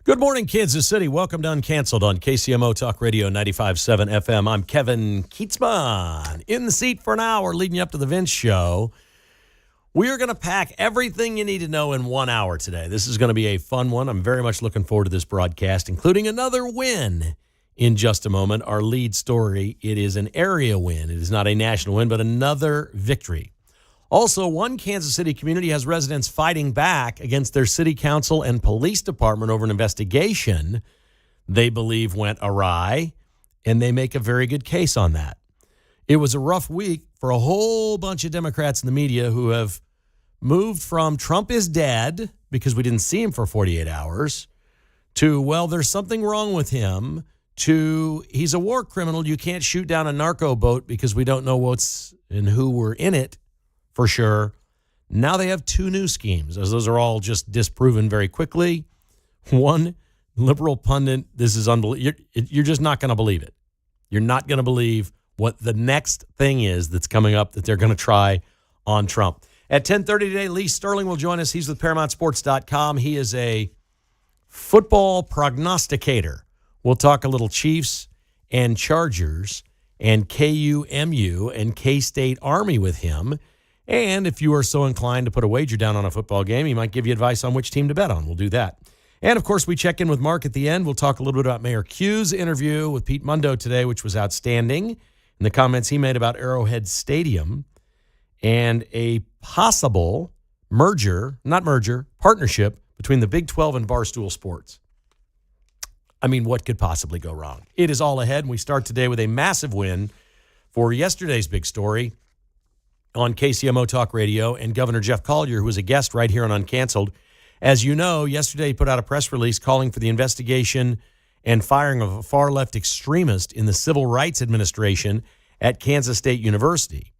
Good morning, Kansas City. Welcome to Uncanceled on KCMO Talk Radio 95.7 FM. I'm Kevin Kietzman, in the seat for an hour leading you up to the Vince Show. We are going to pack everything you need to know in 1 hour today. This is going to be a fun one. I'm very much looking forward to this broadcast, including another win in just a moment. Our lead story, it is an area win. It is not a national win, but another victory. Also, one Kansas City community has residents fighting back against their city council and police department over an investigation they believe went awry, and they make a very good case on that. It was a rough week for a whole bunch of Democrats in the media who have moved from Trump is dead because we didn't see him for 48 hours to, well, there's something wrong with him, to he's a war criminal. You can't shoot down a narco boat because we don't know what's and who were in it. For sure. Now they have two new schemes, as those are all just disproven very quickly. One liberal pundit, this is unbelievable. You're just not going to believe it. You're not going to believe what the next thing is that's coming up that they're going to try on Trump. At 10:30 today, Lee Sterling will join us. He's with ParamountSports.com. He is a football prognosticator. We'll talk a little Chiefs and Chargers and KUMU and K-State Army with him. And if you are so inclined to put a wager down on a football game, he might give you advice on which team to bet on. We'll do that. And, of course, we check in with Mark at the end. We'll talk a little bit about Mayor Q's interview with Pete Mundo today, which was outstanding, and the comments he made about Arrowhead Stadium and a possible partnership between the Big 12 and Barstool Sports. I mean, what could possibly go wrong? It is all ahead, and we start today with a massive win for yesterday's big story on KCMO Talk Radio, and Governor Jeff Collier, who was a guest right here on Uncanceled. As you know, yesterday he put out a press release calling for the investigation and firing of a far-left extremist in the Civil Rights Administration at Kansas State University.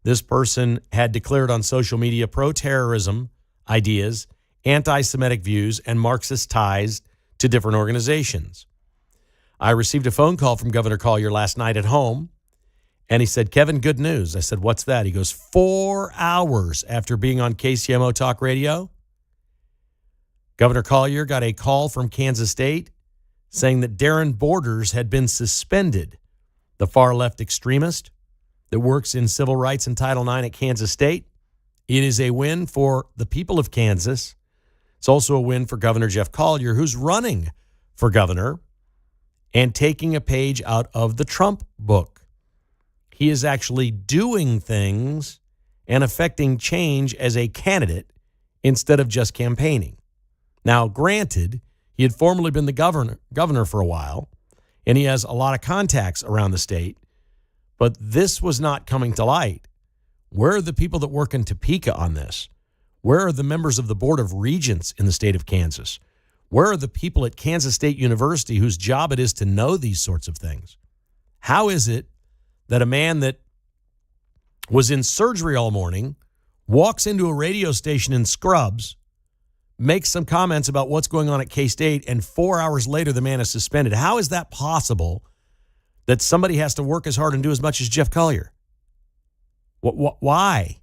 This person had declared on social media pro-terrorism ideas, anti-Semitic views, and Marxist ties to different organizations. I received a phone call from Governor Collier last night at home, and he said, Kevin, good news. I said, what's that? He goes, 4 hours after being on KCMO Talk Radio, Governor Collier got a call from Kansas State saying that Darren Borders had been suspended, the far-left extremist that works in civil rights and Title IX at Kansas State. It is a win for the people of Kansas. It's also a win for Governor Jeff Collier, who's running for governor and taking a page out of the Trump book. He is actually doing things and affecting change as a candidate instead of just campaigning. Now, granted, he had formerly been the governor for a while, and he has a lot of contacts around the state, but this was not coming to light. Where are the people that work in Topeka on this? Where are the members of the Board of Regents in the state of Kansas? Where are the people at Kansas State University whose job it is to know these sorts of things? How is it that a man that was in surgery all morning walks into a radio station in scrubs, makes some comments about what's going on at K-State, and 4 hours later the man is suspended? How is that possible that somebody has to work as hard and do as much as Jeff Collier? Why?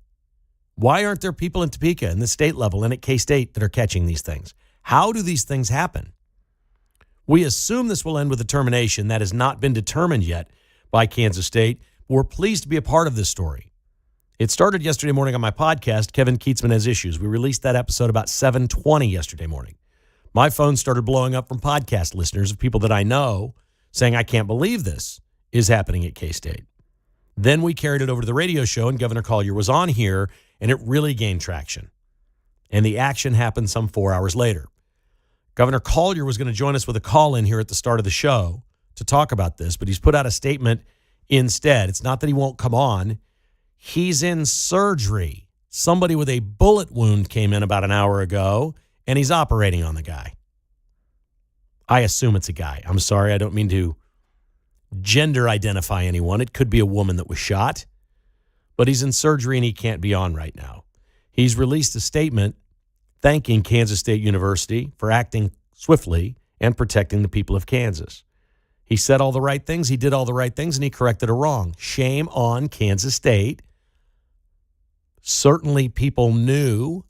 Why aren't there people in Topeka and the state level and at K-State that are catching these things? How do these things happen? We assume this will end with a termination. That has not been determined yet by Kansas State. We're pleased to be a part of this story. It started yesterday morning on my podcast, Kevin Kietzman Has Issues. We released that episode about 7:20 yesterday morning. My phone started blowing up from podcast listeners of people that I know saying, I can't believe this is happening at K-State. Then we carried it over to the radio show, and Governor Collier was on here, and it really gained traction. And the action happened some 4 hours later. Governor Collier was going to join us with a call-in here at the start of the show to talk about this, but he's put out a statement instead. It's not that he won't come on. He's in surgery. Somebody with a bullet wound came in about an hour ago, and he's operating on the guy. I assume it's a guy. I'm sorry, I don't mean to gender identify anyone. It could be a woman that was shot, but he's in surgery and he can't be on right now. He's released a statement thanking Kansas State University for acting swiftly and protecting the people of Kansas. He said all the right things, he did all the right things, and he corrected a wrong. Shame on Kansas State. Certainly people knew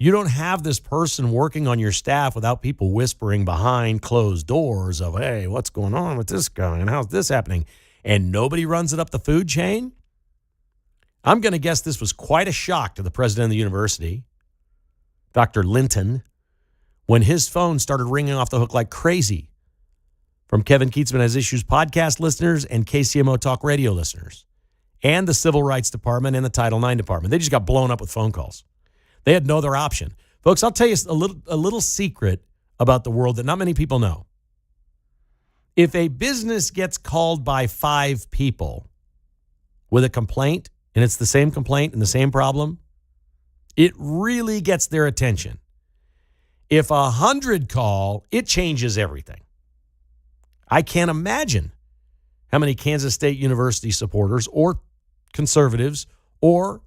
You don't have this person working on your staff without people whispering behind closed doors of, hey, what's going on with this guy and how's this happening? And nobody runs it up the food chain? I'm going to guess this was quite a shock to the president of the university, Dr. Linton, when his phone started ringing off the hook like crazy from Kevin Kietzman Has Issues podcast listeners and KCMO Talk Radio listeners and the Civil Rights Department and the Title IX Department. They just got blown up with phone calls. They had no other option. Folks, I'll tell you a little secret about the world that not many people know. If a business gets called by 5 people with a complaint, and it's the same complaint and the same problem, it really gets their attention. If 100 call, it changes everything. I can't imagine how many Kansas State University supporters or conservatives or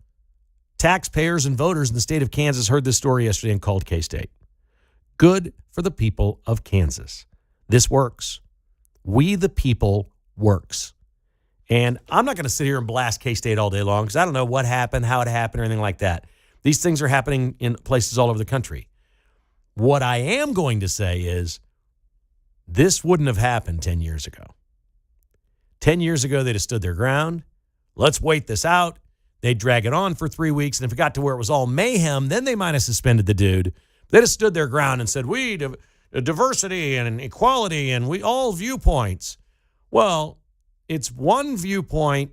taxpayers and voters in the state of Kansas heard this story yesterday and called K-State. Good for the people of Kansas. This works. We the people works. And I'm not going to sit here and blast K-State all day long because I don't know what happened, how it happened, or anything like that. These things are happening in places all over the country. What I am going to say is this wouldn't have happened 10 years ago. 10 years ago, they'd have stood their ground. Let's wait this out. They'd drag it on for 3 weeks. And if it got to where it was all mayhem, then they might have suspended the dude. They'd have stood their ground and said, we diversity and equality and we all viewpoints. Well, it's one viewpoint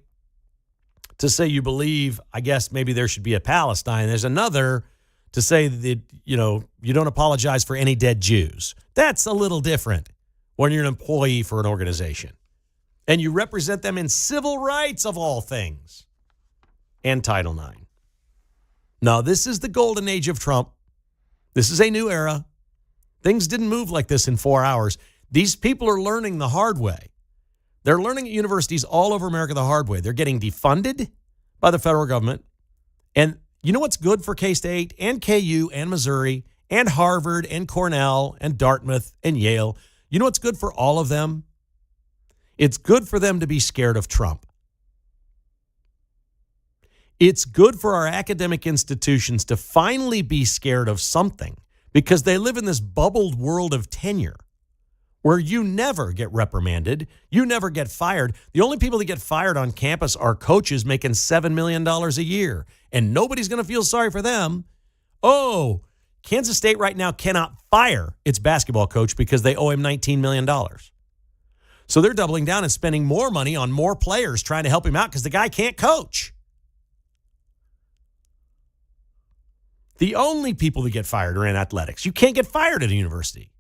to say you believe, I guess, maybe there should be a Palestine. There's another to say that, you don't apologize for any dead Jews. That's a little different when you're an employee for an organization. And you represent them in civil rights of all things and Title IX. Now, this is the golden age of Trump. This is a new era. Things didn't move like this in 4 hours. These people are learning the hard way. They're learning at universities all over America the hard way. They're getting defunded by the federal government. And you know what's good for K-State and KU and Missouri and Harvard and Cornell and Dartmouth and Yale? You know what's good for all of them? It's good for them to be scared of Trump. It's good for our academic institutions to finally be scared of something because they live in this bubbled world of tenure where you never get reprimanded, you never get fired. The only people that get fired on campus are coaches making $7 million a year, and nobody's going to feel sorry for them. Oh, Kansas State right now cannot fire its basketball coach because they owe him $19 million. So they're doubling down and spending more money on more players trying to help him out because the guy can't coach. The only people that get fired are in athletics. You can't get fired at a university.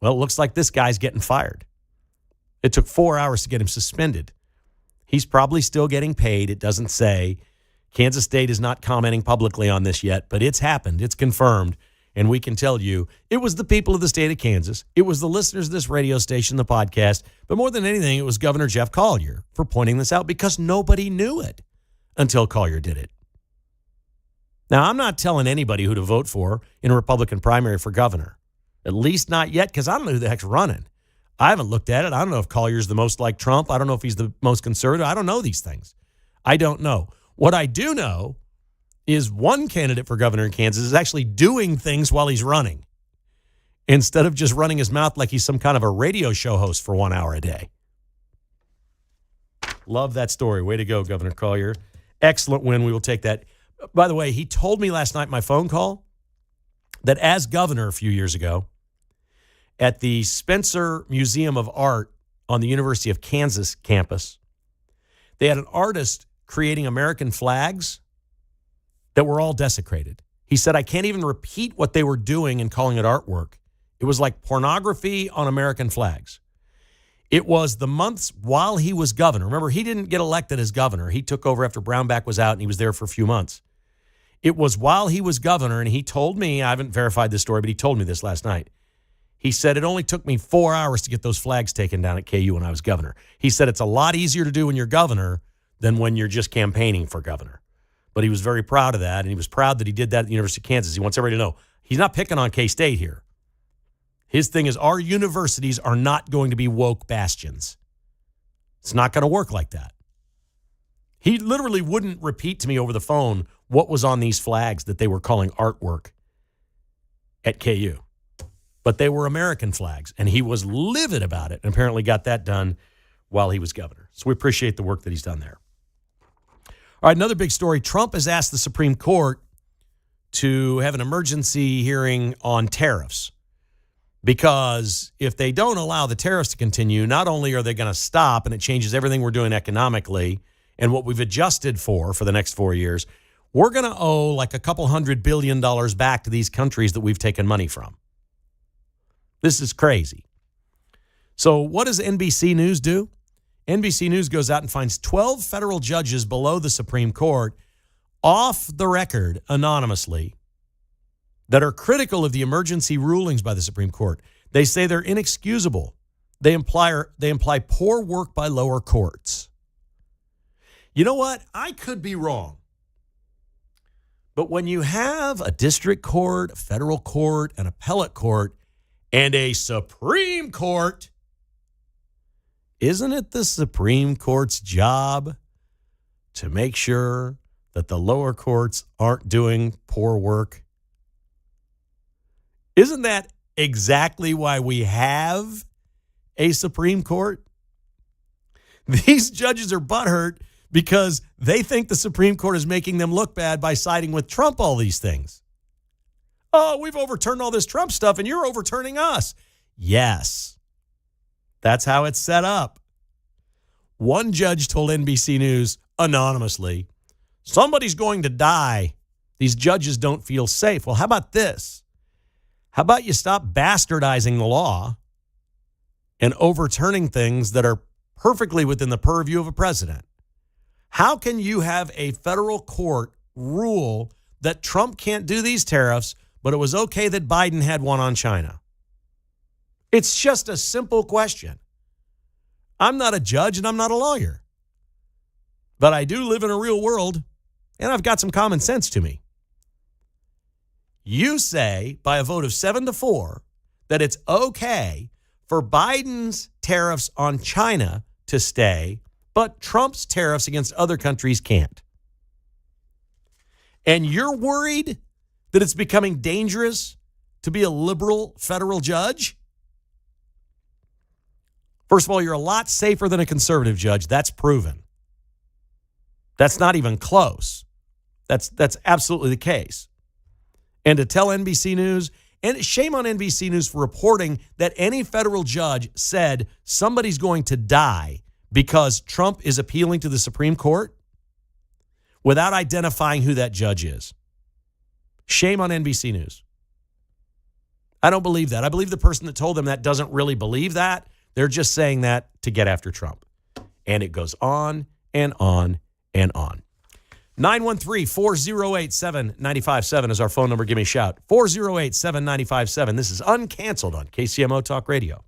Well, it looks like this guy's getting fired. It took 4 hours to get him suspended. He's probably still getting paid. It doesn't say. Kansas State is not commenting publicly on this yet, but it's happened. It's confirmed. And we can tell you it was the people of the state of Kansas. It was the listeners of this radio station, the podcast. But more than anything, it was Governor Jeff Collier for pointing this out because nobody knew it until Collier did it. Now, I'm not telling anybody who to vote for in a Republican primary for governor. At least not yet, because I don't know who the heck's running. I haven't looked at it. I don't know if Collier's the most like Trump. I don't know if he's the most conservative. I don't know these things. I don't know. What I do know is one candidate for governor in Kansas is actually doing things while he's running instead of just running his mouth like he's some kind of a radio show host for 1 hour a day. Love that story. Way to go, Governor Collier. Excellent win. We will take that. By the way, he told me last night in my phone call that as governor a few years ago, at the Spencer Museum of Art on the University of Kansas campus, they had an artist creating American flags that were all desecrated. He said, I can't even repeat what they were doing and calling it artwork. It was like pornography on American flags. It was the months while he was governor. Remember, he didn't get elected as governor. He took over after Brownback was out, and he was there for a few months. It was while he was governor, and he told me, I haven't verified this story, but he told me this last night. He said, it only took me 4 hours to get those flags taken down at KU when I was governor. He said, it's a lot easier to do when you're governor than when you're just campaigning for governor. But he was very proud of that, and he was proud that he did that at the University of Kansas. He wants everybody to know he's not picking on K-State here. His thing is our universities are not going to be woke bastions. It's not going to work like that. He literally wouldn't repeat to me over the phone what was on these flags that they were calling artwork. at KU. But they were American flags, and he was livid about it and apparently got that done while he was governor. So we appreciate the work that he's done there. All right, another big story. Trump has asked the Supreme Court to have an emergency hearing on tariffs because if they don't allow the tariffs to continue, not only are they going to stop and it changes everything we're doing economically and what we've adjusted for the next 4 years, we're going to owe like a couple $100 billion back to these countries that we've taken money from. This is crazy. So what does NBC News do? NBC News goes out and finds 12 federal judges below the Supreme Court off the record anonymously that are critical of the emergency rulings by the Supreme Court. They say they're inexcusable. They imply poor work by lower courts. You know what? I could be wrong. But when you have a district court, a federal court, an appellate court, and a Supreme Court, isn't it the Supreme Court's job to make sure that the lower courts aren't doing poor work? Isn't that exactly why we have a Supreme Court? These judges are butthurt because they think the Supreme Court is making them look bad by siding with Trump all these things. Oh, we've overturned all this Trump stuff and you're overturning us. Yes, that's how it's set up. One judge told NBC News anonymously, somebody's going to die. These judges don't feel safe. Well, how about this? How about you stop bastardizing the law and overturning things that are perfectly within the purview of a president? How can you have a federal court rule that Trump can't do these tariffs, but it was okay that Biden had one on China? It's just a simple question. I'm not a judge and I'm not a lawyer, but I do live in a real world and I've got some common sense to me. You say by a vote of 7-4 that it's okay for Biden's tariffs on China to stay, but Trump's tariffs against other countries can't. And you're worried that it's becoming dangerous to be a liberal federal judge? First of all, you're a lot safer than a conservative judge. That's proven. That's not even close. That's absolutely the case. And to tell NBC News, and shame on NBC News for reporting that any federal judge said somebody's going to die because Trump is appealing to the Supreme Court without identifying who that judge is. Shame on NBC News. I don't believe that. I believe the person that told them that doesn't really believe that. They're just saying that to get after Trump. And it goes on and on and on. 913-408-7957 is our phone number. Give me a shout. 408-7957. This is Uncanceled on KCMO Talk Radio.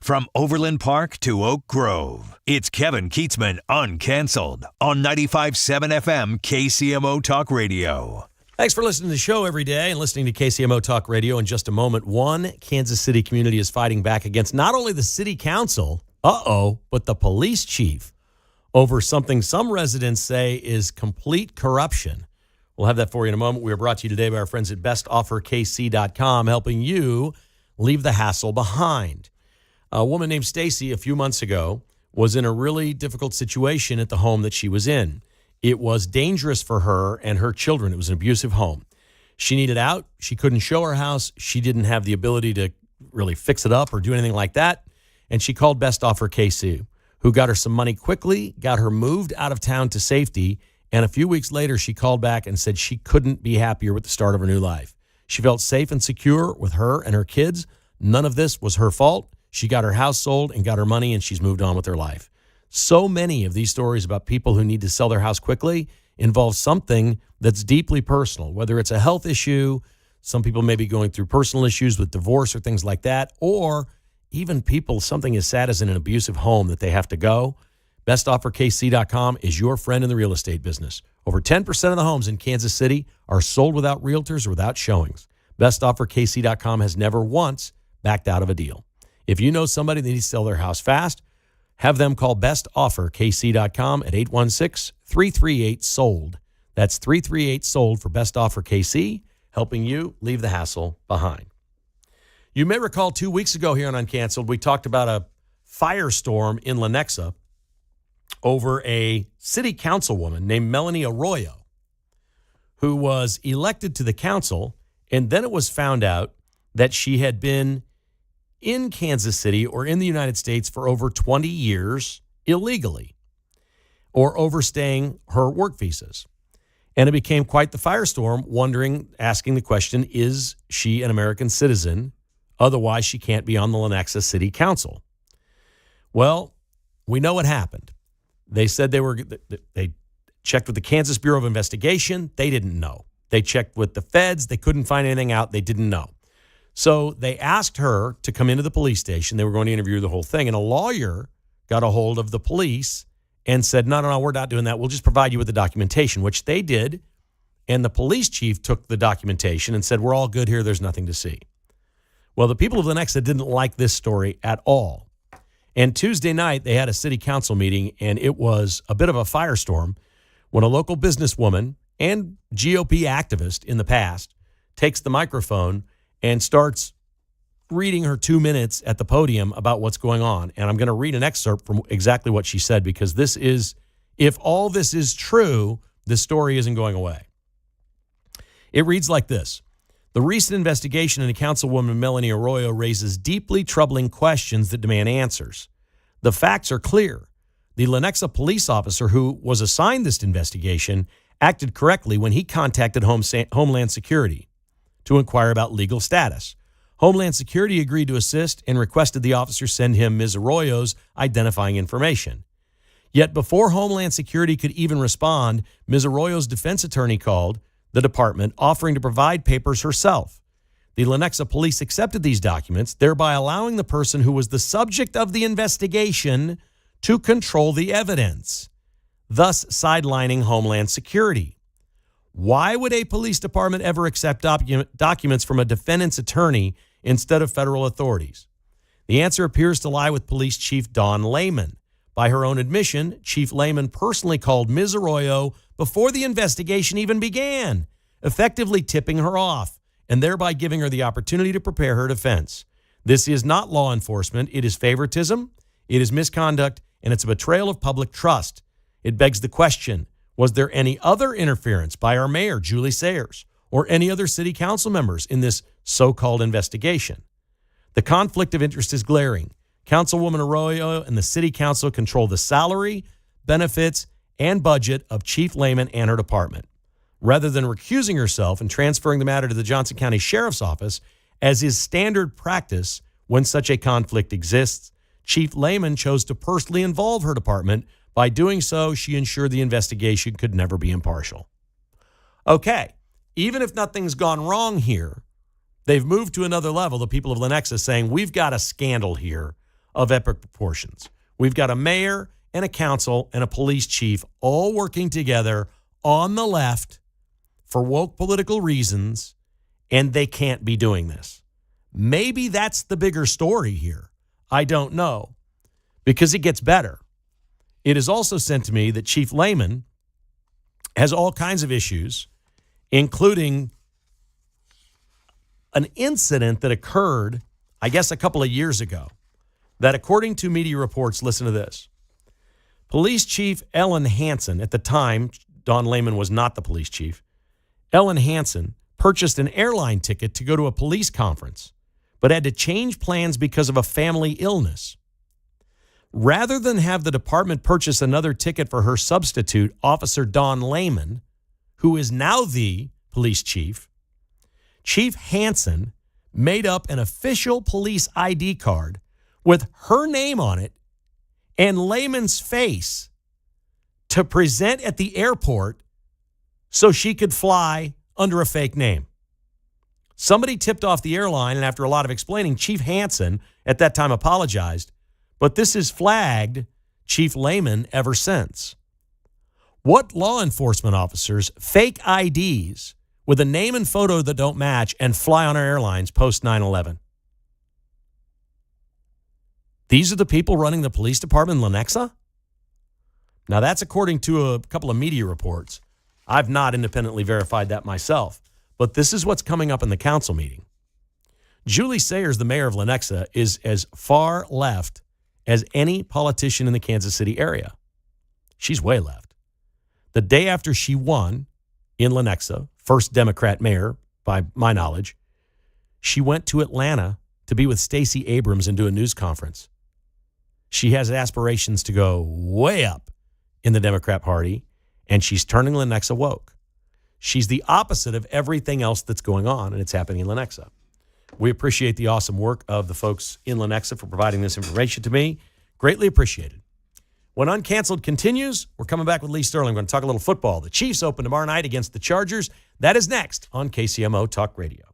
From Overland Park to Oak Grove, it's Kevin Kietzman Uncanceled on 95.7 FM KCMO Talk Radio. Thanks for listening to the show every day and listening to KCMO Talk Radio. In just a moment, one Kansas City community is fighting back against not only the city council, but the police chief over something some residents say is complete corruption. We'll have that for you in a moment. We are brought to you today by our friends at bestofferkc.com, helping you leave the hassle behind. A woman named Stacy a few months ago was in a really difficult situation at the home that she was in. It was dangerous for her and her children. It was an abusive home. She needed out. She couldn't show her house. She didn't have the ability to really fix it up or do anything like that. And she called Best Offer KC, who got her some money quickly, got her moved out of town to safety. And a few weeks later, she called back and said she couldn't be happier with the start of her new life. She felt safe and secure with her and her kids. None of this was her fault. She got her house sold and got her money, and she's moved on with her life. So many of these stories about people who need to sell their house quickly involve something that's deeply personal, whether it's a health issue, some people may be going through personal issues with divorce or things like that, or even people, something as sad as in an abusive home that they have to go. BestOfferKC.com is your friend in the real estate business. Over 10% of the homes in Kansas City are sold without realtors or without showings. BestOfferKC.com has never once backed out of a deal. If you know somebody that needs to sell their house fast, have them call bestofferkc.com at 816-338-SOLD. That's 338-SOLD for Best Offer KC, helping you leave the hassle behind. You may recall 2 weeks ago here on Uncanceled, we talked about a firestorm in Lenexa over a city councilwoman named Melanie Arroyo, who was elected to the council, and then it was found out that she had been in Kansas City or in the United States for over 20 years illegally or overstaying her work visas. And it became quite the firestorm, asking the question, is she an American citizen? Otherwise, she can't be on the Lenexa City Council. Well, we know what happened. They said they checked with the Kansas Bureau of Investigation. They didn't know. They checked with the feds. They couldn't find anything out. They didn't know. So they asked her to come into the police station. They were going to interview the whole thing. And a lawyer got a hold of the police and said, no, we're not doing that. We'll just provide you with the documentation, which they did. And the police chief took the documentation and said, we're all good here. There's nothing to see. Well, the people of Lenexa didn't like this story at all. And Tuesday night, they had a city council meeting, and it was a bit of a firestorm when a local businesswoman and GOP activist in the past takes the microphone and starts reading her 2 minutes at the podium about what's going on. And I'm going to read an excerpt from exactly what she said, because this is, if all this is true, this story isn't going away. It reads like this. The recent investigation into Councilwoman Melanie Arroyo raises deeply troubling questions that demand answers. The facts are clear. The Lenexa police officer who was assigned this investigation acted correctly when he contacted Homeland Security to inquire about legal status. Homeland Security agreed to assist and requested the officer send him Ms. Arroyo's identifying information. Yet before Homeland Security could even respond, Ms. Arroyo's defense attorney called the department, offering to provide papers herself. The Lenexa police accepted these documents, thereby allowing the person who was the subject of the investigation to control the evidence, thus sidelining Homeland Security. Why would a police department ever accept documents from a defendant's attorney instead of federal authorities? The answer appears to lie with Police Chief Dawn Lehman. By her own admission, Chief Lehman personally called Ms. Arroyo before the investigation even began, effectively tipping her off and thereby giving her the opportunity to prepare her defense. This is not law enforcement. It is favoritism, it is misconduct, and it's a betrayal of public trust. It begs the question, was there any other interference by our mayor, Julie Sayers, or any other city council members in this so-called investigation? The conflict of interest is glaring. Councilwoman Arroyo and the city council control the salary, benefits, and budget of Chief Lehman and her department. Rather than recusing herself and transferring the matter to the Johnson County Sheriff's Office, as is standard practice when such a conflict exists, Chief Lehman chose to personally involve her department. By doing so, she ensured the investigation could never be impartial. Okay, even if nothing's gone wrong here, they've moved to another level, the people of Lenexa, saying we've got a scandal here of epic proportions. We've got a mayor and a council and a police chief all working together on the left for woke political reasons, and they can't be doing this. Maybe that's the bigger story here. I don't know, because it gets better. It is also sent to me that Chief Lehman has all kinds of issues, including an incident that occurred, I guess, a couple of years ago, that according to media reports, listen to this. Police Chief Ellen Hansen, at the time, Don Lehman was not the police chief, Ellen Hansen purchased an airline ticket to go to a police conference, but had to change plans because of a family illness. Rather than have the department purchase another ticket for her substitute, Officer Don Lehman, who is now the police chief, Chief Hansen made up an official police ID card with her name on it and Lehman's face to present at the airport so she could fly under a fake name. Somebody tipped off the airline, and after a lot of explaining, Chief Hansen at that time apologized, but this has flagged Chief Lehman ever since. What law enforcement officers fake IDs with a name and photo that don't match and fly on our airlines post 9/11? These are the people running the police department in Lenexa? Now, that's according to a couple of media reports. I've not independently verified that myself, but this is what's coming up in the council meeting. Julie Sayers, the mayor of Lenexa, is as far left as any politician in the Kansas City area. She's way left. The day after she won in Lenexa, first Democrat mayor by my knowledge, she went to Atlanta to be with Stacey Abrams and do a news conference. She has aspirations to go way up in the Democrat Party, and she's turning Lenexa woke. She's the opposite of everything else that's going on, and it's happening in Lenexa. We appreciate the awesome work of the folks in Lenexa for providing this information to me. Greatly appreciated. When Uncanceled continues, we're coming back with Lee Sterling. We're going to talk a little football. The Chiefs open tomorrow night against the Chargers. That is next on KCMO Talk Radio.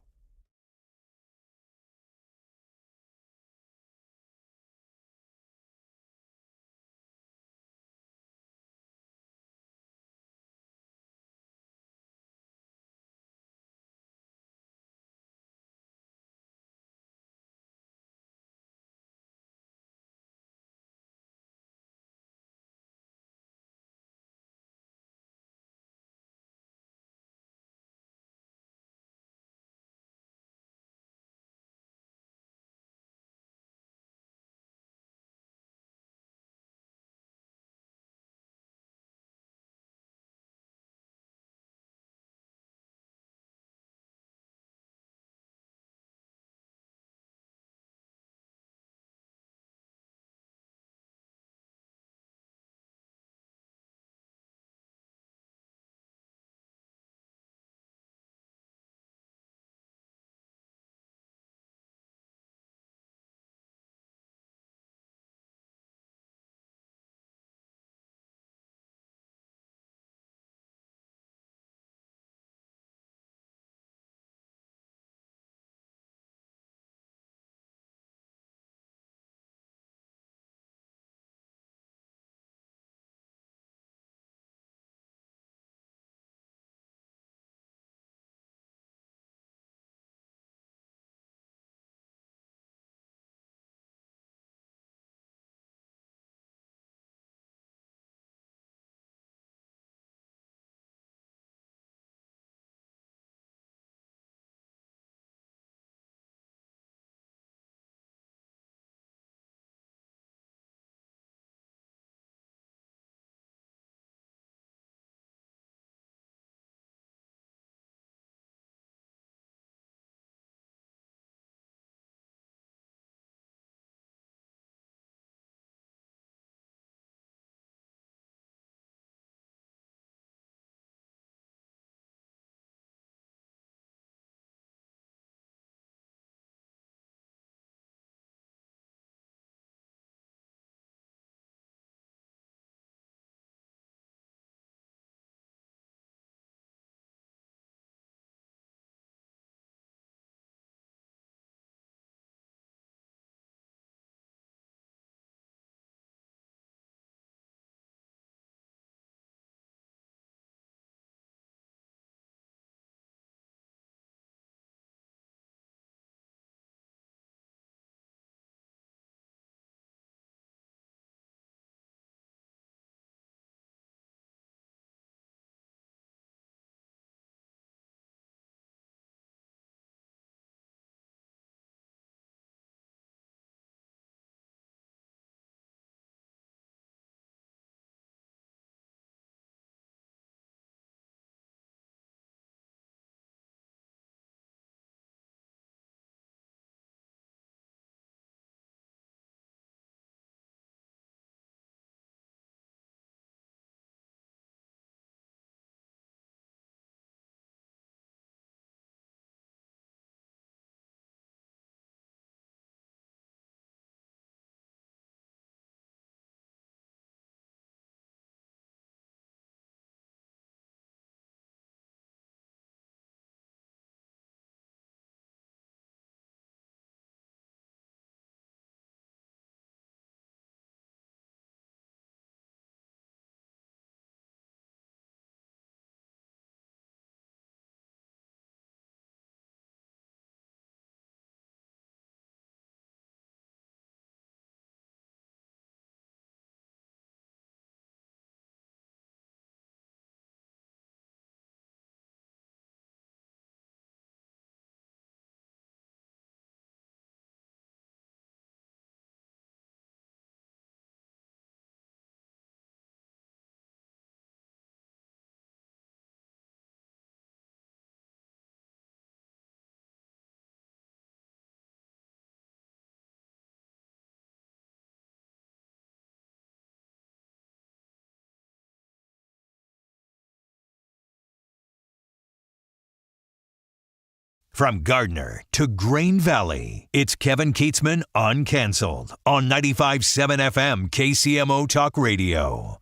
From Gardner to Grain Valley, it's Kevin Kietzman Uncanceled on 95.7 FM KCMO Talk Radio. All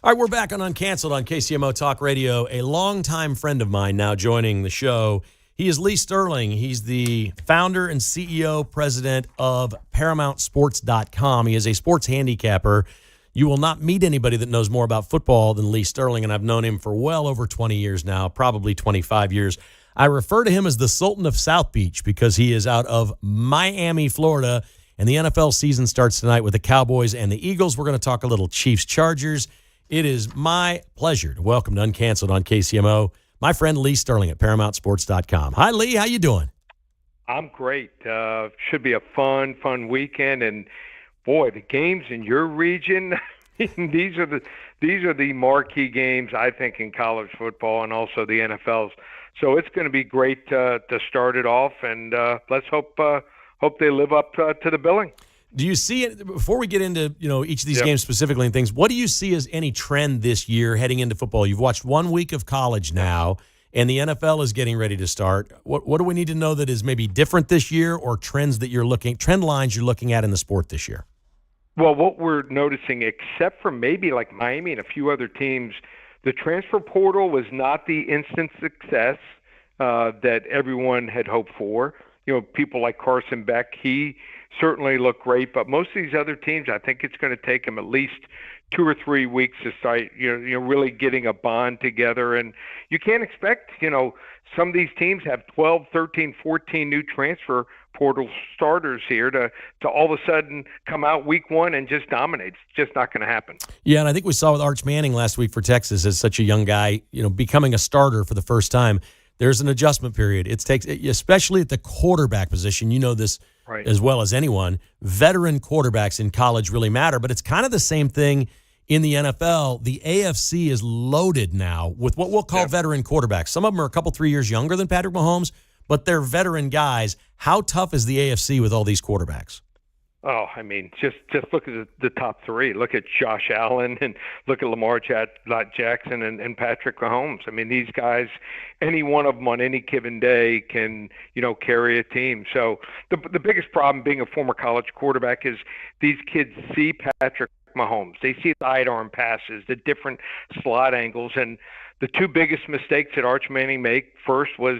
right, we're back on Uncanceled on KCMO Talk Radio. A longtime friend of mine now joining the show. He is Lee Sterling. He's the founder and CEO, president of ParamountSports.com. He is a sports handicapper. You will not meet anybody that knows more about football than Lee Sterling, and I've known him for well over 20 years now, probably 25 years. I refer to him as the Sultan of South Beach because he is out of Miami, Florida, and the NFL season starts tonight with the Cowboys and the Eagles. We're going to talk a little Chiefs-Chargers. It is my pleasure to welcome to Uncanceled on KCMO my friend Lee Sterling at ParamountSports.com. Hi, Lee. How you doing? I'm great. Should be a fun weekend. And, boy, the games in your region, these are the marquee games, I think, in college football and also the NFL's. So it's going to be great to start it off, and let's hope they live up to the billing. Do you see it before we get into each of these games specifically and things? What do you see as any trend this year heading into football? You've watched 1 week of college now, and the NFL is getting ready to start. What do we need to know that is maybe different this year, or trend lines you're looking at in the sport this year? Well, what we're noticing, except for maybe like Miami and a few other teams, the transfer portal was not the instant success that everyone had hoped for. People like Carson Beck, he certainly looked great, but most of these other teams, I think it's going to take them at least 2 or 3 weeks to start, really getting a bond together. And you can't expect, some of these teams have 12, 13, 14 new transfer portal starters here to all of a sudden come out week one and just dominate. It's just not going to happen. Yeah, and I think we saw with Arch Manning last week for Texas as such a young guy, becoming a starter for the first time. There's an adjustment period. It takes, especially at the quarterback position, this right as well as anyone, veteran quarterbacks in college really matter, but it's kind of the same thing in the NFL. The AFC is loaded now with what we'll call veteran quarterbacks. Some of them are a couple, 3 years younger than Patrick Mahomes, but they're veteran guys. How tough is the AFC with all these quarterbacks? Oh, I mean, just look at the top three. Look at Josh Allen and look at Lamar Jackson and Patrick Mahomes. I mean, these guys, any one of them on any given day can, carry a team. So the biggest problem being a former college quarterback is these kids see Patrick Mahomes. They see the sidearm passes, the different slot angles, and the two biggest mistakes that Arch Manning made, first was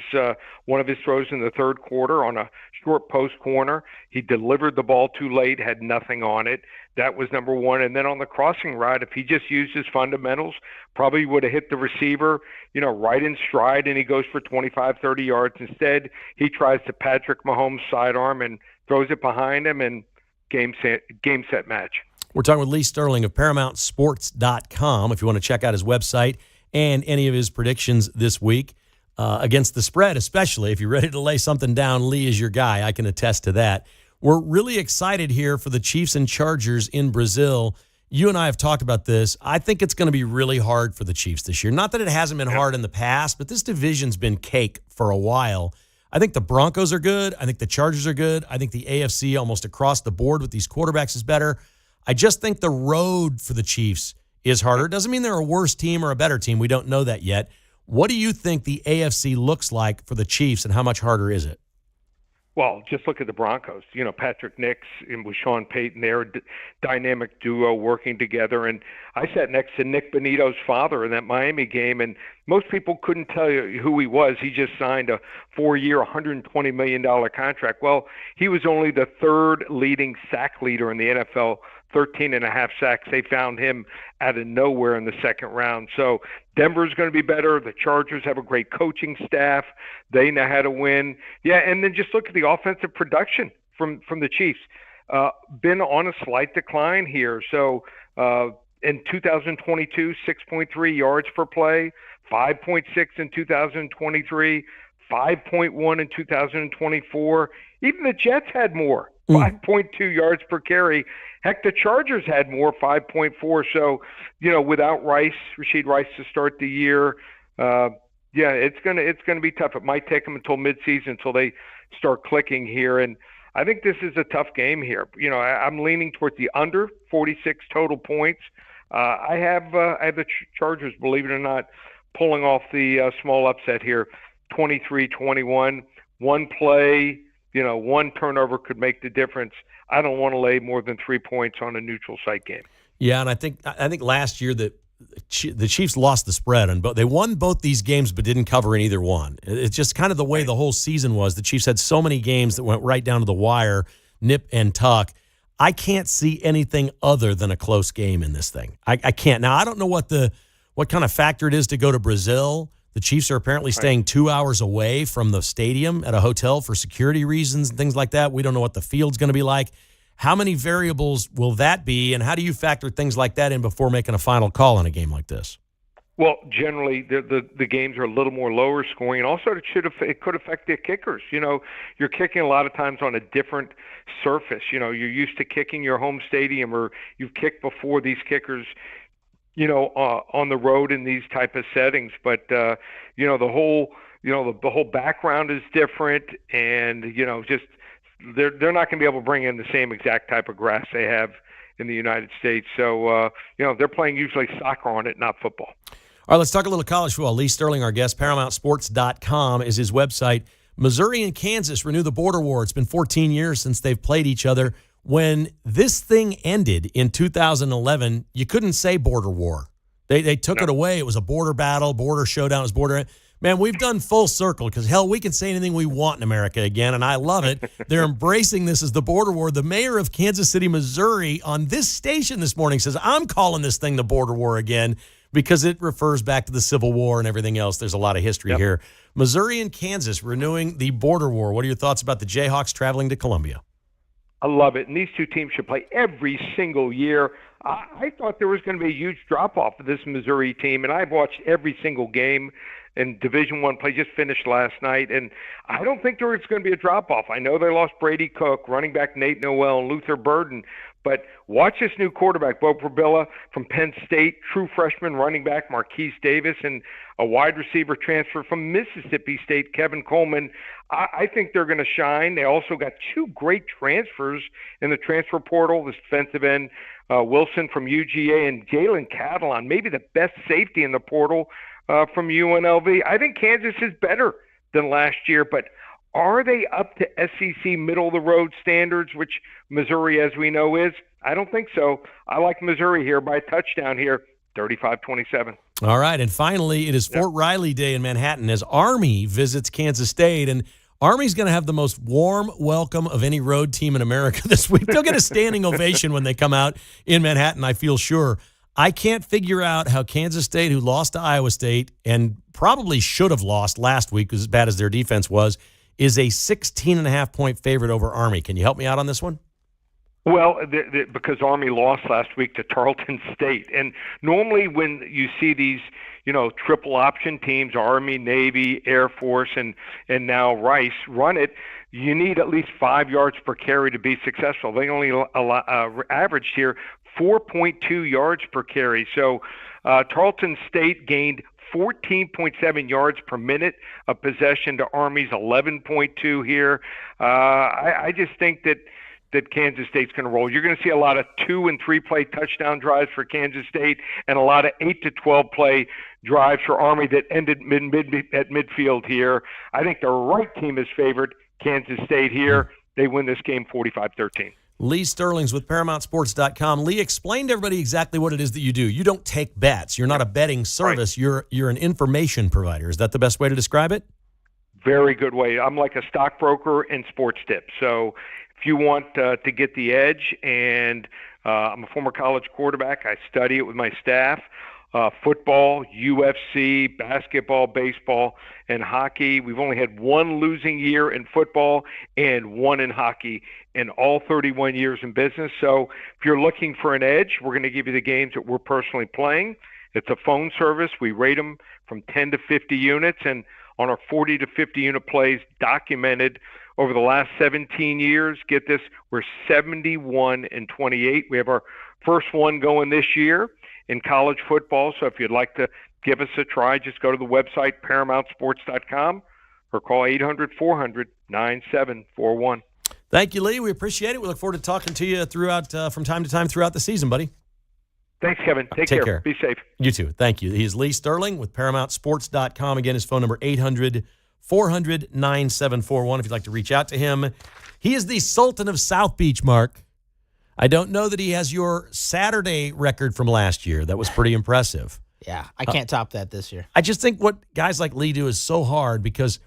one of his throws in the third quarter on a short post corner. He delivered the ball too late, had nothing on it. That was number one. And then on the crossing route, if he just used his fundamentals, probably would have hit the receiver, right in stride, and he goes for 25, 30 yards. Instead, he tries to Patrick Mahomes sidearm and throws it behind him, and game set match. We're talking with Lee Sterling of ParamountSports.com if you want to check out his website and any of his predictions this week against the spread, especially. If you're ready to lay something down, Lee is your guy. I can attest to that. We're really excited here for the Chiefs and Chargers in Brazil. You and I have talked about this. I think it's going to be really hard for the Chiefs this year. Not that it hasn't been hard in the past, but this division's been cake for a while. I think the Broncos are good. I think the Chargers are good. I think the AFC almost across the board with these quarterbacks is better. I just think the road for the Chiefs is harder. It doesn't mean they're a worse team or a better team. We don't know that yet. What do you think the AFC looks like for the Chiefs, and how much harder is it? Well, just look at the Broncos. Patrick Nix and with Sean Payton, they're a dynamic duo working together. And I sat next to Nick Benito's father in that Miami game, and most people couldn't tell you who he was. He just signed a 4-year, $120 million contract. Well, he was only the third leading sack leader in the NFL, 13.5 sacks. They found him out of nowhere in the second round. So Denver's going to be better. The Chargers have a great coaching staff. They know how to win. Yeah, and then just look at the offensive production from the Chiefs. Been on a slight decline here. So in 2022, 6.3 yards per play, 5.6 in 2023, 5.1 in 2024. Even the Jets had more, 5.2 yards per carry. Heck, the Chargers had more, 5.4. So, without Rashid Rice to start the year, it's gonna be tough. It might take them until midseason until they start clicking here. And I think this is a tough game here. I'm leaning towards the under 46 total points. I have the Chargers, believe it or not, pulling off the small upset here, 23-21. one play, one turnover could make the difference. I don't want to lay more than 3 points on a neutral site game. Yeah, and I think last year that the Chiefs lost the spread, but they won both these games but didn't cover in either one. It's just kind of the way the whole season was. The Chiefs had so many games that went right down to the wire, nip and tuck. I can't see anything other than a close game in this thing. I can't. Now, I don't know what kind of factor it is to go to Brazil. The Chiefs are apparently staying 2 hours away from the stadium at a hotel for security reasons and things like that. We don't know what the field's going to be like. How many variables will that be, and how do you factor things like that in before making a final call on a game like this? Well, generally, the games are a little more lower scoring, and also it could affect the kickers. You're kicking a lot of times on a different surface. You're used to kicking your home stadium, or you've kicked before these kickers, on the road in these type of settings. But the whole background is different, and just they're not going to be able to bring in the same exact type of grass they have in the United States. So they're playing usually soccer on it, not football. All right, let's talk a little college football. Lee Sterling, our guest, ParamountSports.com is his website. Missouri and Kansas renew the border war. It's been 14 years since they've played each other. When this thing ended in 2011, you couldn't say border war. They took it away. It was a border battle, border showdown. It was border. Man, we've done full circle because, hell, we can say anything we want in America again, and I love it. They're embracing this as the border war. The mayor of Kansas City, Missouri, on this station this morning says, I'm calling this thing the border war again because it refers back to the Civil War and everything else. There's a lot of history here. Missouri and Kansas renewing the border war. What are your thoughts about the Jayhawks traveling to Columbia? I love it, and these two teams should play every single year. I thought there was going to be a huge drop-off of this Missouri team, and I've watched every single game in Division I play. Just finished last night, and I don't think there is going to be a drop-off. I know they lost Brady Cook, running back Nate Noel, and Luther Burden, but watch this new quarterback, Bo Prabilla from Penn State, true freshman running back Marquise Davis, and a wide receiver transfer from Mississippi State, Kevin Coleman. I think they're going to shine. They also got two great transfers in the transfer portal, this defensive end, Wilson from UGA, and Jalen Catalon, maybe the best safety in the portal from UNLV. I think Kansas is better than last year, but are they up to SEC middle-of-the-road standards, which Missouri, as we know, is? I don't think so. I like Missouri here by a touchdown here, 35-27. All right, and finally, it is Fort Riley Day in Manhattan as Army visits Kansas State, and Army's going to have the most warm welcome of any road team in America this week. They'll get a standing ovation when they come out in Manhattan, I feel sure. I can't figure out how Kansas State, who lost to Iowa State and probably should have lost last week as bad as their defense was, is a 16.5-point favorite over Army. Can you help me out on this one? Well, because Army lost last week to Tarleton State. And normally when you see these, triple option teams, Army, Navy, Air Force, and now Rice run it, you need at least 5 yards per carry to be successful. They only averaged here 4.2 yards per carry. So Tarleton State gained 14.7 yards per minute of possession to Army's 11.2 here. I just think that Kansas State's going to roll. You're going to see a lot of 2- and 3-play touchdown drives for Kansas State and a lot of 8- to 12-play drives for Army that ended at midfield here. I think the right team is favored, Kansas State here. They win this game 45-13. Lee Sterling's with ParamountSports.com. Lee, explain to everybody exactly what it is that you do. You don't take bets. You're not a betting service. Right. You're an information provider. Is that the best way to describe it? Very good way. I'm like a stockbroker in sports tips. So if you want to get the edge, and I'm a former college quarterback. I study it with my staff. Football, UFC, basketball, baseball, and hockey. We've only had one losing year in football and one in hockey in all 31 years in business. So if you're looking for an edge, we're going to give you the games that we're personally playing. It's a phone service. We rate them from 10 to 50 units, and on our 40 to 50 unit plays documented over the last 17 years, get this, we're 71-28. We have our first one going this year in college football. So if you'd like to give us a try, just go to the website, ParamountSports.com, or call 800-400-9741. Thank you, Lee. We appreciate it. We look forward to talking to you throughout from time to time throughout the season, buddy. Thanks, Kevin. Take care. Be safe. You too. Thank you. He's Lee Sterling with ParamountSports.com. Again, his phone number, 888-400-9741 if you'd like to reach out to him. He is the Sultan of South Beach, Mark. I don't know that he has your Saturday record from last year. That was pretty impressive. Yeah, I can't top that this year. I just think what guys like Lee do is so hard because,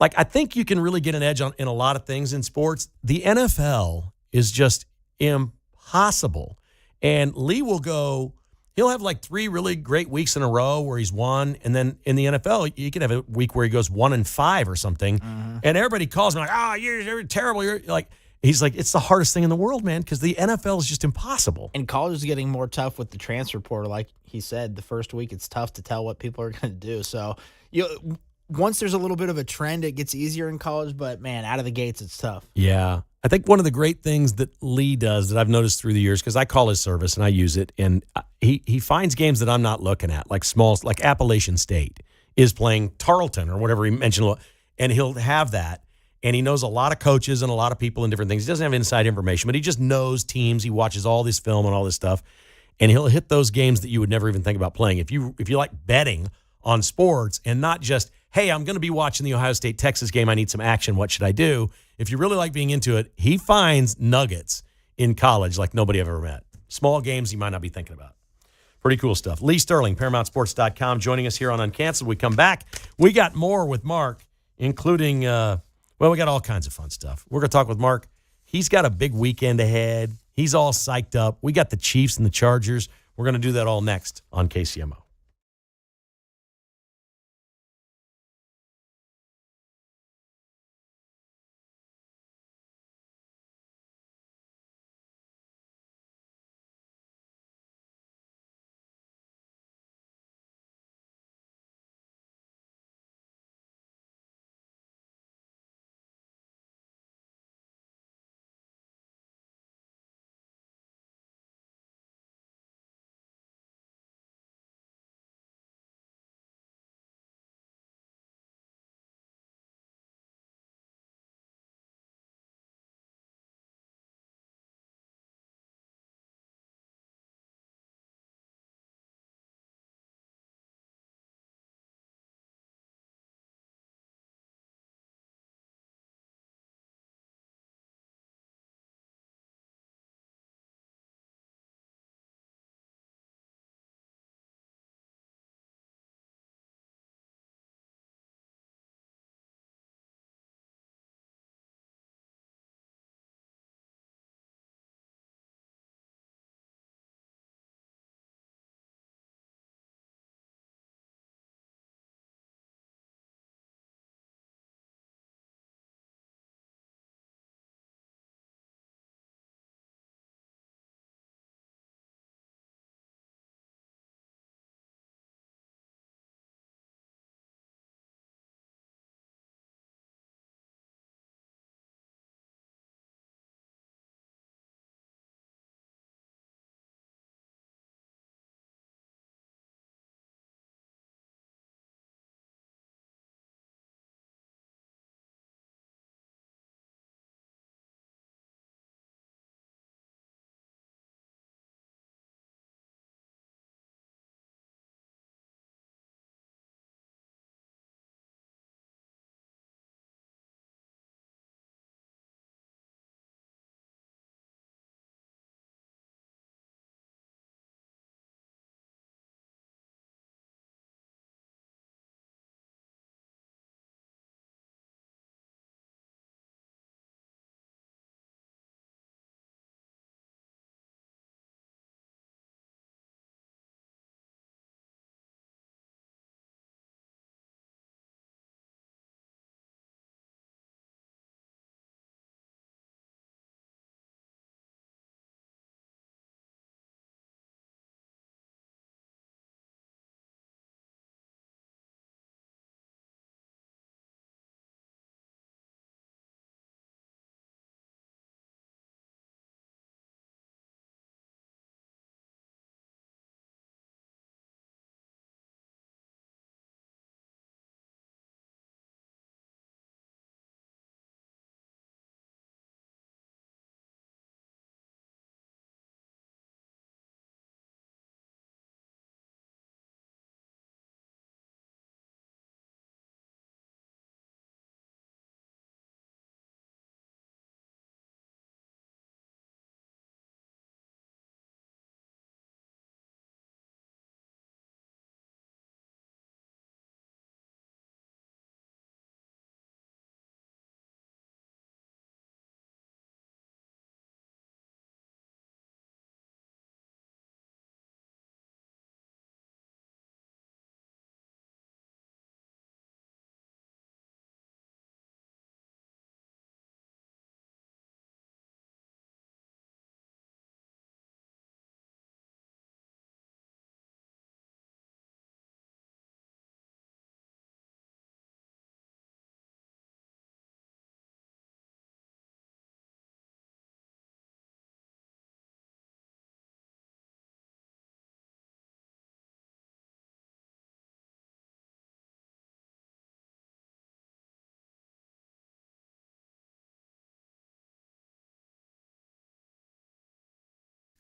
I think you can really get an edge in a lot of things in sports. The NFL is just impossible. And Lee will he'll have like 3 really great weeks in a row where he's won. And then in the NFL, you can have a week where he goes 1-5 or something. And everybody calls him like, you're terrible. You're like, he's like, it's the hardest thing in the world, man, because the NFL is just impossible. And college is getting more tough with the transfer portal. Like he said, the first week it's tough to tell what people are going to do. So once there's a little bit of a trend, it gets easier in college. But, man, out of the gates, it's tough. Yeah. I think one of the great things that Lee does that I've noticed through the years, because I call his service and I use it, and he finds games that I'm not looking at, like Appalachian State is playing Tarleton or whatever he mentioned, and he'll have that. And he knows a lot of coaches and a lot of people and different things. He doesn't have inside information, but he just knows teams. He watches all this film and all this stuff, and he'll hit those games that you would never even think about playing. If you like betting on sports and not just, hey, I'm going to be watching the Ohio State-Texas game. I need some action. What should I do? If you really like being into it, he finds nuggets in college like nobody I've ever met. Small games you might not be thinking about. Pretty cool stuff. Lee Sterling, ParamountSports.com, joining us here on Uncanceled. We come back. We got more with Mark, including, we got all kinds of fun stuff. We're going to talk with Mark. He's got a big weekend ahead. He's all psyched up. We got the Chiefs and the Chargers. We're going to do that all next on KCMO.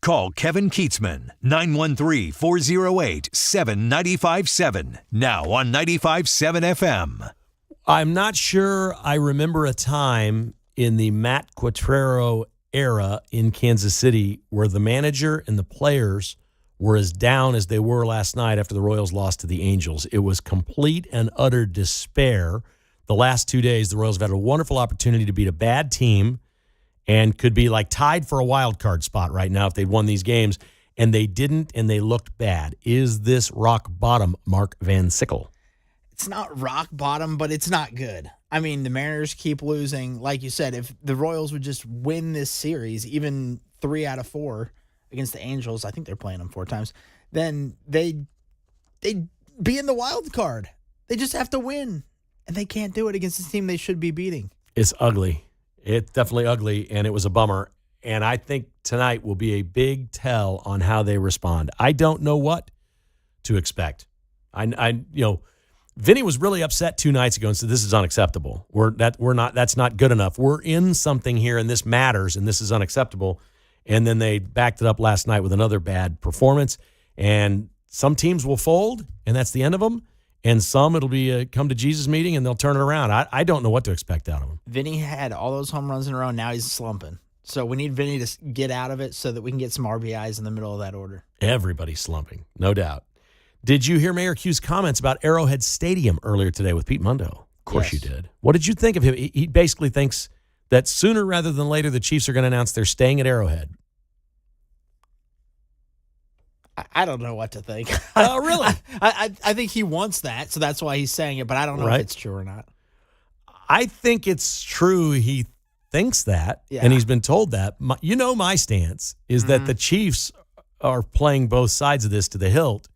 Call Kevin Kietzman, 913-408-7957. Now on 95.7 FM. I'm not sure I remember a time in the Matt Quatrero era in Kansas City where the manager and the players were as down as they were last night after the Royals lost to the Angels. It was complete and utter despair. The last 2 days, the Royals have had a wonderful opportunity to beat a bad team and could be like tied for a wild card spot right now if they'd won these games, and they didn't, and they looked bad. Is this rock bottom, Mark Van Sickle? It's not rock bottom, but it's not good. I mean, the Mariners keep losing. Like you said, if the Royals would just win this series, even 3 out of 4 against the Angels, I think they're playing them 4 times, then they'd be in the wild card. They just have to win, and they can't do it against this team they should be beating. It's ugly. It's definitely ugly, and it was a bummer. And I think tonight will be a big tell on how they respond. I don't know what to expect. Vinny was really upset 2 nights ago and said, this is unacceptable. That's not good enough. We're in something here, and this matters, and this is unacceptable. And then they backed it up last night with another bad performance. And some teams will fold, and that's the end of them. And some it'll be a come to Jesus meeting, and they'll turn it around. I don't know what to expect out of him. Vinny had all those home runs in a row, and now he's slumping. So we need Vinny to get out of it so that we can get some RBIs in the middle of that order. Everybody's slumping, no doubt. Did you hear Mayor Q's comments about Arrowhead Stadium earlier today with Pete Mundo? Of course you did. What did you think of him? He basically thinks that sooner rather than later the Chiefs are going to announce they're staying at Arrowhead. I don't know what to think. Oh, really? I think he wants that, so that's why he's saying it, but I don't know if it's true or not. I think it's true he thinks that, and he's been told that. My stance is that the Chiefs are playing both sides of this to the hilt,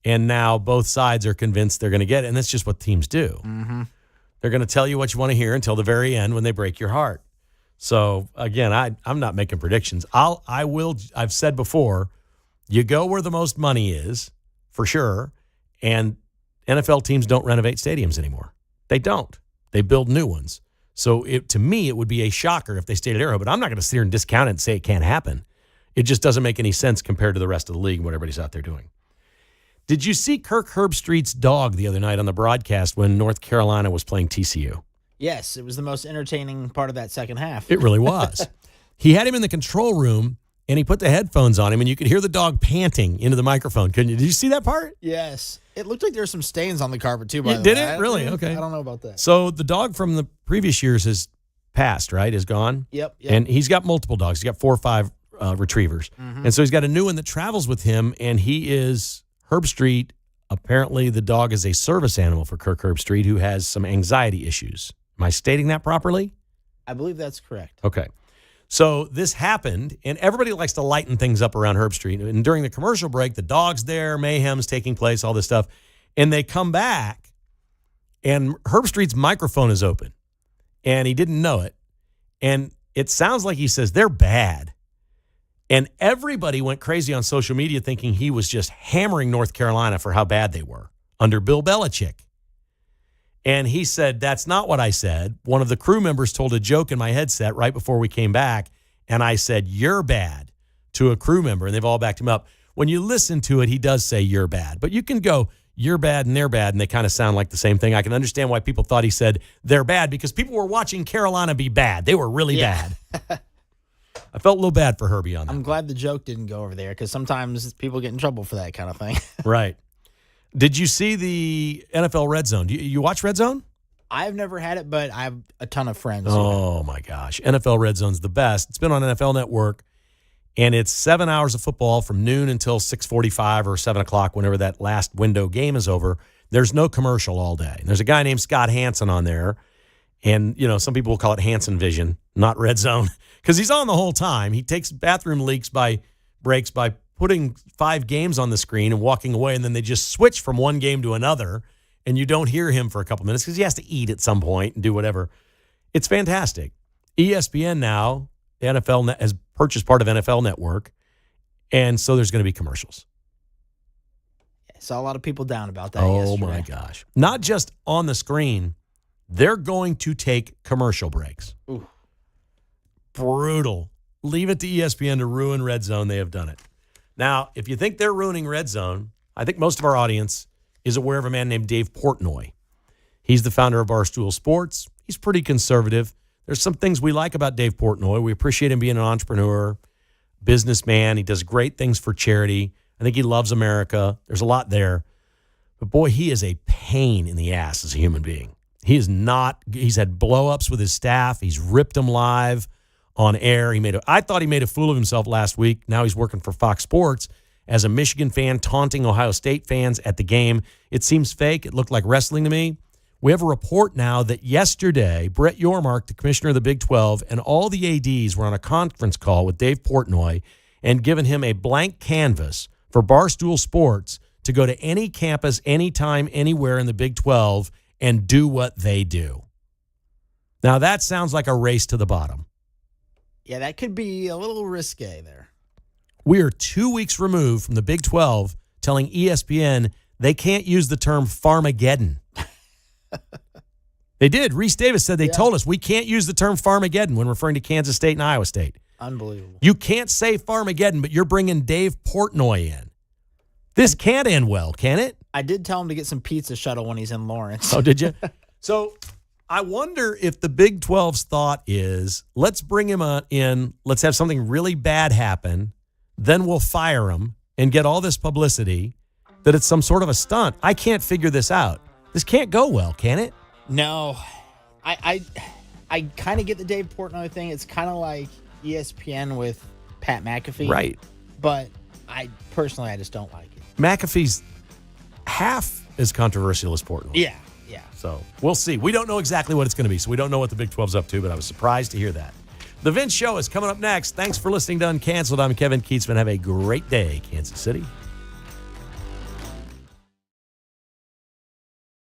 and now both sides are convinced they're going to get it, and that's just what teams do. Mm-hmm. They're going to tell you what you want to hear until the very end when they break your heart. So, again, I'm not making predictions. I've said before, you go where the most money is, for sure, and NFL teams don't renovate stadiums anymore. They don't. They build new ones. So, to me, it would be a shocker if they stayed at Arrowhead, but I'm not going to sit here and discount it and say it can't happen. It just doesn't make any sense compared to the rest of the league and what everybody's out there doing. Did you see Kirk Herbstreit's dog the other night on the broadcast when North Carolina was playing TCU? Yes, it was the most entertaining part of that second half. It really was. He had him in the control room, and he put the headphones on him, and you could hear the dog panting into the microphone. Couldn't you? Did you see that part? Yes. It looked like there were some stains on the carpet, too, by the way. Did it? Really? Okay. I don't know about that. So the dog from the previous years has passed, right? Is gone? Yep. And he's got multiple dogs. He's got 4 or 5 retrievers. Mm-hmm. And so he's got a new one that travels with him, and he is Herbstreit. Apparently, the dog is a service animal for Kirk Herbstreit, who has some anxiety issues. Am I stating that properly? I believe that's correct. Okay. So this happened, and everybody likes to lighten things up around Herbstreit. And during the commercial break, the dog's there, mayhem's taking place, all this stuff. And they come back, and Herbstreit's microphone is open, and he didn't know it. And it sounds like he says, they're bad. And everybody went crazy on social media thinking he was just hammering North Carolina for how bad they were under Bill Belichick. And he said, that's not what I said. One of the crew members told a joke in my headset right before we came back, and I said, you're bad to a crew member, and they've all backed him up. When you listen to it, he does say you're bad. But you can go, you're bad and they're bad, and they kind of sound like the same thing. I can understand why people thought he said they're bad because people were watching Carolina be bad. They were really bad. I felt a little bad for Herbie on that. I'm glad the joke didn't go over there because sometimes people get in trouble for that kind of thing. Right. Did you see the NFL Red Zone? Do you watch Red Zone? I've never had it, but I have a ton of friends. Oh, my gosh. NFL Red Zone's the best. It's been on NFL Network, and it's 7 hours of football from noon until 6:45 or 7 o'clock, whenever that last window game is over. There's no commercial all day. There's a guy named Scott Hansen on there, and, some people will call it Hansen Vision, not Red Zone, because he's on the whole time. He takes bathroom breaks by putting 5 games on the screen and walking away, and then they just switch from one game to another, and you don't hear him for a couple minutes because he has to eat at some point and do whatever. It's fantastic. ESPN now, the NFL has purchased part of NFL Network, and so there's going to be commercials. I saw a lot of people down about that yesterday. My gosh. Not just on the screen, they're going to take commercial breaks. Ooh. Brutal. Leave it to ESPN to ruin Red Zone. They have done it. Now, if you think they're ruining Red Zone, I think most of our audience is aware of a man named Dave Portnoy. He's the founder of Barstool Sports. He's pretty conservative. There's some things we like about Dave Portnoy. We appreciate him being an entrepreneur, businessman. He does great things for charity. I think he loves America. There's a lot there. But, boy, he is a pain in the ass as a human being. He's had blow-ups with his staff. He's ripped them live on air. I thought he made a fool of himself last week. Now he's working for Fox Sports as a Michigan fan, taunting Ohio State fans at the game. It seems fake. It looked like wrestling to me. We have a report now that yesterday, Brett Yormark, the commissioner of the Big 12, and all the ADs were on a conference call with Dave Portnoy and given him a blank canvas for Barstool Sports to go to any campus, anytime, anywhere in the Big 12 and do what they do. Now, that sounds like a race to the bottom. Yeah, that could be a little risque there. We are 2 weeks removed from the Big 12 telling ESPN they can't use the term Farmageddon. They did. Reese Davis said they told us we can't use the term Farmageddon when referring to Kansas State and Iowa State. Unbelievable. You can't say Farmageddon, but you're bringing Dave Portnoy in. This can't end well, can it? I did tell him to get some pizza shuttle when he's in Lawrence. Oh, did you? So I wonder if the Big 12's thought is, let's bring him in, let's have something really bad happen, then we'll fire him and get all this publicity that it's some sort of a stunt. I can't figure this out. This can't go well, can it? No. I kind of get the Dave Portnoy thing. It's kind of like ESPN with Pat McAfee. Right. But I just don't like it. McAfee's half as controversial as Portnoy. Yeah. So we'll see. We don't know exactly what it's going to be, so we don't know what the Big 12's up to, but I was surprised to hear that. The Vince Show is coming up next. Thanks for listening to Uncanceled. I'm Kevin Kietzman. Have a great day, Kansas City.